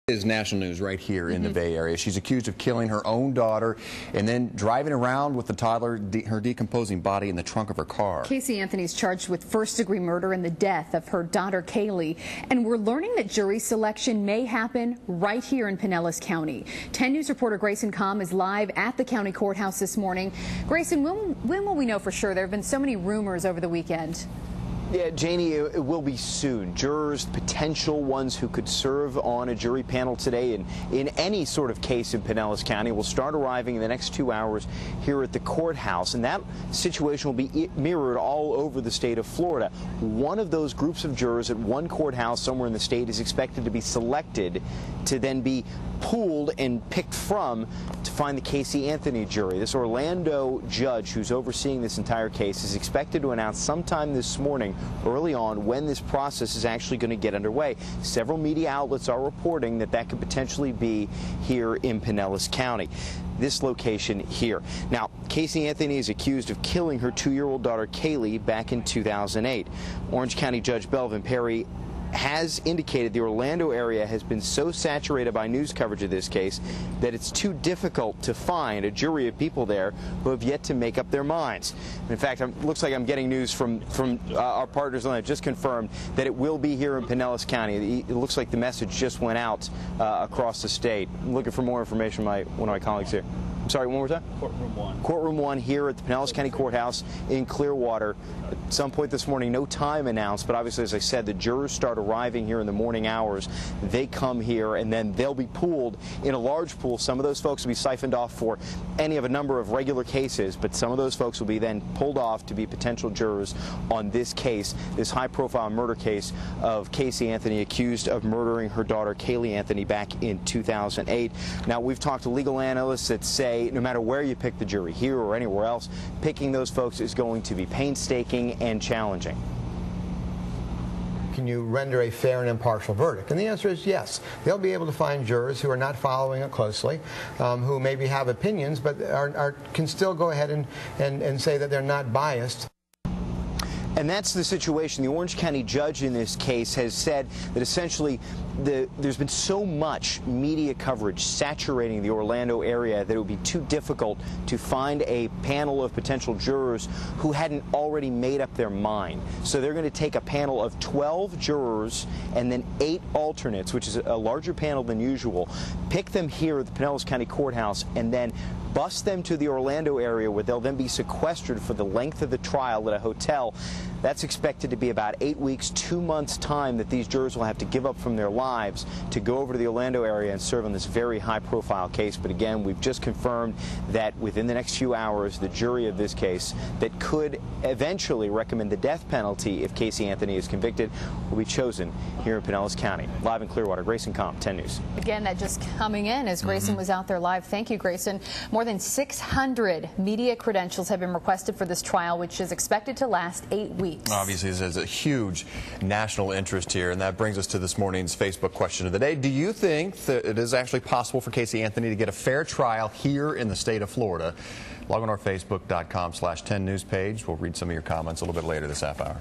Is national news right here in the Bay Area. She's accused of killing her own daughter and then driving around with the toddler, her decomposing body in the trunk of her car. Casey Anthony's charged with first-degree murder in the death of her daughter Kaylee, and we're learning that jury selection may happen right here in Pinellas County. 10 News reporter Grayson Comm is live at the county courthouse this morning. Grayson, when will we know for sure? There have been so many rumors over the weekend. Yeah, Janie, it will be soon. Jurors, potential ones who could serve on a jury panel today in any sort of case in Pinellas County will start arriving in the next 2 hours here at the courthouse. And that situation will be mirrored all over the state of Florida. One of those groups of jurors at one courthouse somewhere in the state is expected to be selected to then be pooled and picked from to find the Casey Anthony jury. This Orlando judge who's overseeing this entire case is expected to announce sometime this morning early on when this process is actually going to get underway. Several media outlets are reporting that that could potentially be here in Pinellas County. This location here. Now, Casey Anthony is accused of killing her 2-year-old daughter Kaylee back in 2008. Orange County Judge Belvin Perry has indicated the Orlando area has been so saturated by news coverage of this case that it's too difficult to find a jury of people there who have yet to make up their minds. In fact, it looks like I'm getting news from our partners on it, just confirmed that it will be here in Pinellas County. It looks like the message just went out across the state. I'm looking for more information from one of my colleagues here. I'm sorry, one more time? Courtroom 1. Courtroom 1 here at the Pinellas County Courthouse in Clearwater. At some point this morning, no time announced, but obviously, as I said, the jurors start arriving here in the morning hours. They come here, and then they'll be pooled in a large pool. Some of those folks will be siphoned off for any of a number of regular cases, but some of those folks will be then pulled off to be potential jurors on this case, this high-profile murder case of Casey Anthony, accused of murdering her daughter Kaylee Anthony back in 2008. Now, we've talked to legal analysts that say no matter where you pick the jury, here or anywhere else, picking those folks is going to be painstaking and challenging. Can you render a fair and impartial verdict? And the answer is yes. They'll be able to find jurors who are not following it closely, who maybe have opinions, but can still go ahead and say that they're not biased. And that's the situation. The Orange County judge in this case has said that essentially there's been so much media coverage saturating the Orlando area that it would be too difficult to find a panel of potential jurors who hadn't already made up their mind. So they're going to take a panel of 12 jurors and then 8 alternates, which is a larger panel than usual, pick them here at the Pinellas County Courthouse, and then bus them to the Orlando area where they'll then be sequestered for the length of the trial at a hotel. That's expected to be about 8 weeks, 2 months' time that these jurors will have to give up from their lives to go over to the Orlando area and serve on this very high-profile case. But again, we've just confirmed that within the next few hours, the jury of this case that could eventually recommend the death penalty if Casey Anthony is convicted will be chosen here in Pinellas County. Live in Clearwater, Grayson Comm, 10 News. Again, that just coming in as Grayson was out there live. Thank you, Grayson. More than 600 media credentials have been requested for this trial, which is expected to last 8 weeks. Obviously, there's a huge national interest here, and that brings us to this morning's Facebook question of the day. Do you think that it is actually possible for Casey Anthony to get a fair trial here in the state of Florida? Log on our Facebook.com/10news page. We'll read some of your comments a little bit later this half hour.